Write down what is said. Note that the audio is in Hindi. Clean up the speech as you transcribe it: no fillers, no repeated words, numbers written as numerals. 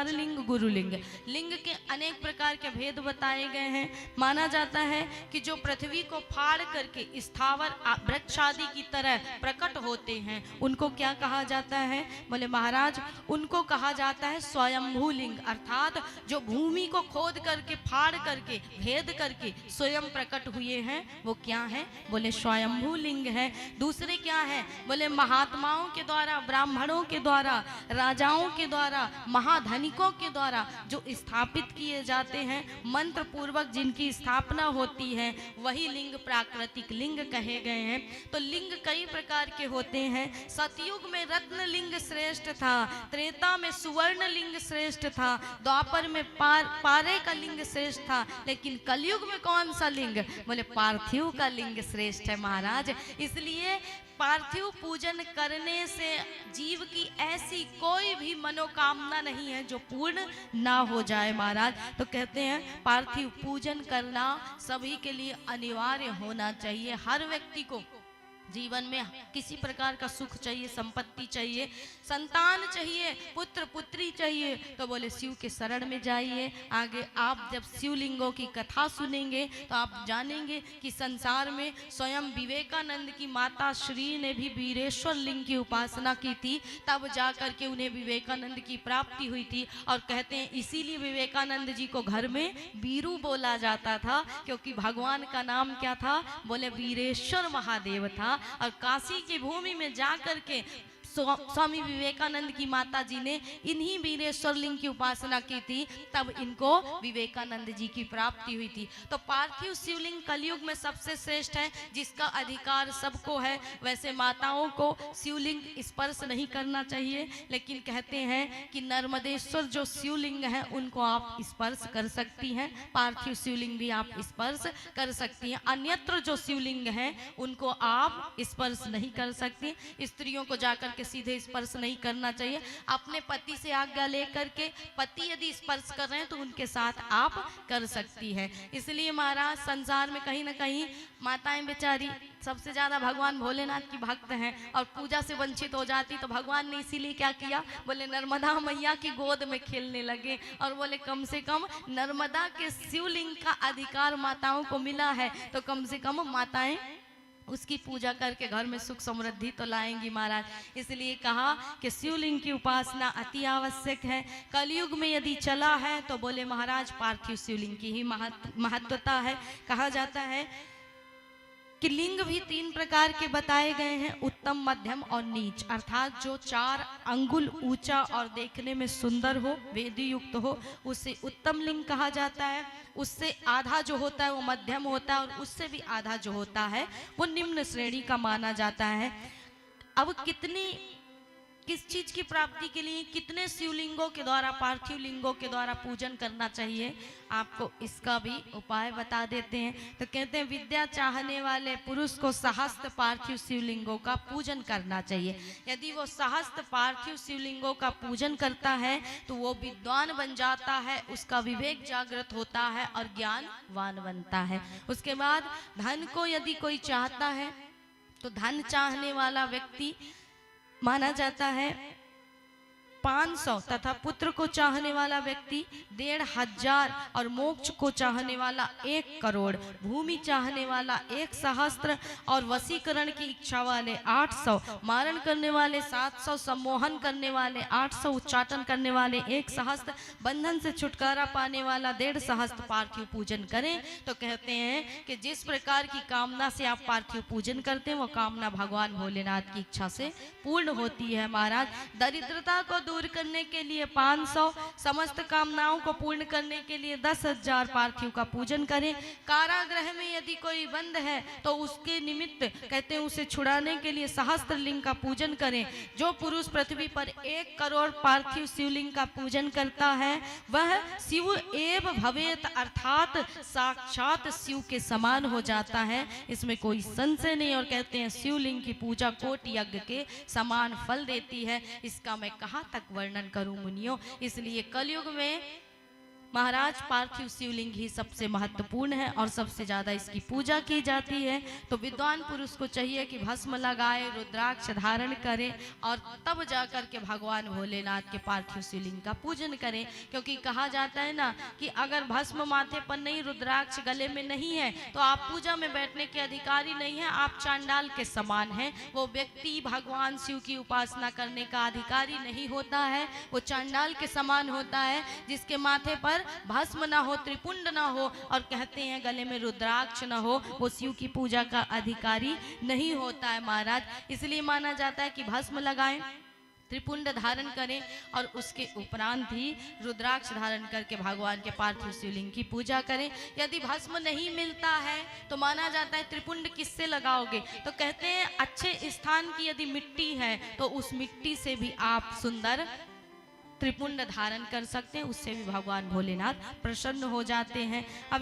चार लिंग गुरुलिंग। लिंग के अनेक प्रकार के भेद बताए गए हैं। माना जाता है कि जो पृथ्वी को फाड़ करके स्थावर वृक्ष आदि की तरह प्रकट होते हैं उनको क्या कहा जाता है? बोले महाराज उनको कहा जाता है स्वयंभू लिंग, अर्थात जो भूमि को खोद करके फाड़ करके भेद करके स्वयं प्रकट हुए हैं वो क्या है? बोले स्वयंभू लिंग है। दूसरे क्या है? बोले महात्माओं के द्वारा, ब्राह्मणों के द्वारा, राजाओं के द्वारा, महाधनिकों के द्वारा जो स्थापित किए जाते हैं, मंत्र पूर्वक जिनकी स्थापना होती है वही लिंग प्राकृतिक लिंग कहे गए हैं। तो लिंग कई प्रकार के होते हैं। सतयुग में रत्न लिंग श्रेष्ठ था, त्रेता में सुवर्ण लिंग श्रेष्ठ था, द्वापर में पारे का लिंग श्रेष्ठ था, लेकिन कलयुग में कौन सा लिंग? बोले पार्थिव का लिंग श्रेष्ठ है महाराज। इसलिए पार्थिव पूजन करने से जीव की ऐसी कोई भी मनोकामना नहीं है जो पूर्ण ना हो जाए महाराज। तो कहते हैं पार्थिव पूजन करना सभी के लिए अनिवार्य होना चाहिए। हर व्यक्ति को जीवन में किसी प्रकार का सुख चाहिए, संपत्ति चाहिए, संतान चाहिए, पुत्र पुत्री चाहिए, तो बोले शिव के शरण में जाइए। आगे आप जब शिवलिंगों की कथा सुनेंगे तो आप जानेंगे कि संसार में स्वयं विवेकानंद की माता श्री ने भी वीरेश्वर लिंग की उपासना की थी, तब जाकर के उन्हें विवेकानंद की प्राप्ति हुई थी। और कहते हैं इसीलिए विवेकानंद जी को घर में वीरू बोला जाता था, क्योंकि भगवान का नाम क्या था? बोले वीरेश्वर महादेव था। और काशी की भूमि में जाकर के स्वामी विवेकानंद की माता जी ने इन्हीं वीरेश्वर लिंग की उपासना की थी, तब इनको विवेकानंद जी की प्राप्ति हुई थी। तो पार्थिव शिवलिंग कलयुग में सबसे श्रेष्ठ है, जिसका अधिकार सबको है। वैसे माताओं को शिवलिंग स्पर्श नहीं करना चाहिए, लेकिन कहते हैं कि नर्मदेश्वर जो शिवलिंग है उनको आप स्पर्श कर सकती हैं, पार्थिव शिवलिंग भी आप स्पर्श कर सकती हैं। अन्यत्र जो शिवलिंग है उनको आप स्पर्श नहीं कर सकती। स्त्रियों को जाकर के सीधे स्पर्श नहीं करना चाहिए। अपने पति से आज्ञा लेकर के पति यदि स्पर्श कर रहे हैं तो उनके साथ आप कर सकती है। इसलिए महाराज संसार में कहीं ना कहीं माताएं बेचारी सबसे ज्यादा भगवान भोलेनाथ की भक्त हैं और पूजा से वंचित हो जाती, तो भगवान ने इसीलिए क्या किया? बोले नर्मदा मैया की गोद में खेलने लगे और बोले कम से कम नर्मदा के शिवलिंग का अधिकार माताओं को मिला है, तो कम से कम माताएं उसकी पूजा करके घर में सुख समृद्धि तो लाएंगी महाराज। इसलिए कहा कि शिवलिंग की उपासना अति आवश्यक है। कलयुग में यदि चला है तो बोले महाराज पार्थिव शिवलिंग की ही महत्वता है। कहा जाता है कि लिंग भी तीन प्रकार के बताए गए हैं, उत्तम, मध्यम और नीच, अर्थात जो 4 अंगुल ऊंचा और देखने में सुंदर हो, वेदी युक्त हो, उसे उत्तम लिंग कहा जाता है। उससे आधा जो होता है वो मध्यम होता है और उससे भी आधा जो होता है वो निम्न श्रेणी का माना जाता है। अब किस चीज की प्राप्ति के लिए कितने शिवलिंगों के द्वारा, पार्थिव लिंगों के द्वारा पूजन करना चाहिए, आपको इसका भी उपाय बता देते हैं। तो कहते हैं विद्या चाहने वाले पुरुष को सहस्त्र पार्थिव शिवलिंगों का पूजन करना चाहिए। यदि वो सहस्त्र पार्थिव शिवलिंगों का पूजन करता है तो वो विद्वान बन जाता है, उसका विवेक जागृत होता है और ज्ञानवान बनता है। उसके बाद धन को यदि कोई चाहता है तो धन चाहने वाला व्यक्ति माना जाता है 500 तथा पुत्र को चाहने वाला व्यक्ति 1500 और मोक्ष को चाहने वाला 1 करोड़, भूमि चाहने वाला 1 सहस्त्र और वशीकरण की इच्छा वाले 800, मारण करने वाले 700, सम्मोहन करने वाले 800, उच्चाटन करने वाले 1 सहस्त्र, बंधन से छुटकारा पाने वाला 1.5 सहस्त्र पार्थिव पूजन करें। तो कहते हैं कि जिस प्रकार की कामना से आप पार्थिव पूजन करते हैं वो कामना भगवान भोलेनाथ की इच्छा से पूर्ण होती है महाराज। दरिद्रता को दूर करने के लिए 500, समस्त कामनाओं को पूर्ण करने के लिए 10,000 पार्थिव का पूजन करें। कारागृह में यदि कोई बंद है तो उसके निमित्त कहते हैं उसे छुड़ाने के लिए सहस्त्र लिंग का पूजन करें। जो पुरुष पृथ्वी पर 1 करोड़ पार्थिव शिवलिंग का पूजन करता है वह शिव एव भवेत, अर्थात साक्षात शिव के समान हो जाता है, इसमें कोई संशय नहीं। और कहते हैं शिवलिंग की पूजा कोटि यज्ञ के समान फल देती है। इसका मैं कहाँ तक वर्णन करूं मुनियों। इसलिए कलयुग में महाराज पार्थिव शिवलिंग ही सबसे महत्वपूर्ण है और सबसे ज्यादा इसकी पूजा की जाती है। तो विद्वान पुरुष को चाहिए कि भस्म लगाए, रुद्राक्ष धारण करे और तब जाकर के भगवान भोलेनाथ के पार्थिव शिवलिंग का पूजन करें। क्योंकि कहा जाता है ना कि अगर भस्म माथे पर नहीं, रुद्राक्ष गले में नहीं है तो आप पूजा में बैठने के अधिकारी नहीं है, आप चांडाल के समान हैं। वो व्यक्ति भगवान शिव की उपासना करने का अधिकारी नहीं होता है, वो चांडाल के समान होता है जिसके माथे पर भस्म ना हो, त्रिपुंड ना हो और कहते हैं गले में रुद्राक्ष ना हो, वो शिव की पूजा का अधिकारी नहीं होता है महाराज। इसलिए माना जाता है कि भस्म लगाएं, त्रिपुंड धारण करें और उसके उपरांत ही रुद्राक्ष धारण करके भगवान के पार्थिव शिवलिंग की पूजा करें। यदि भस्म नहीं मिलता है तो माना जाता है त्रिपुंड किससे लगाओगे, तो कहते हैं अच्छे स्थान की यदि मिट्टी है तो उस मिट्टी से भी आप सुंदर त्रिपुंड धारण कर सकते हैं, उससे भी भगवान भोलेनाथ प्रसन्न हो जाते हैं। अब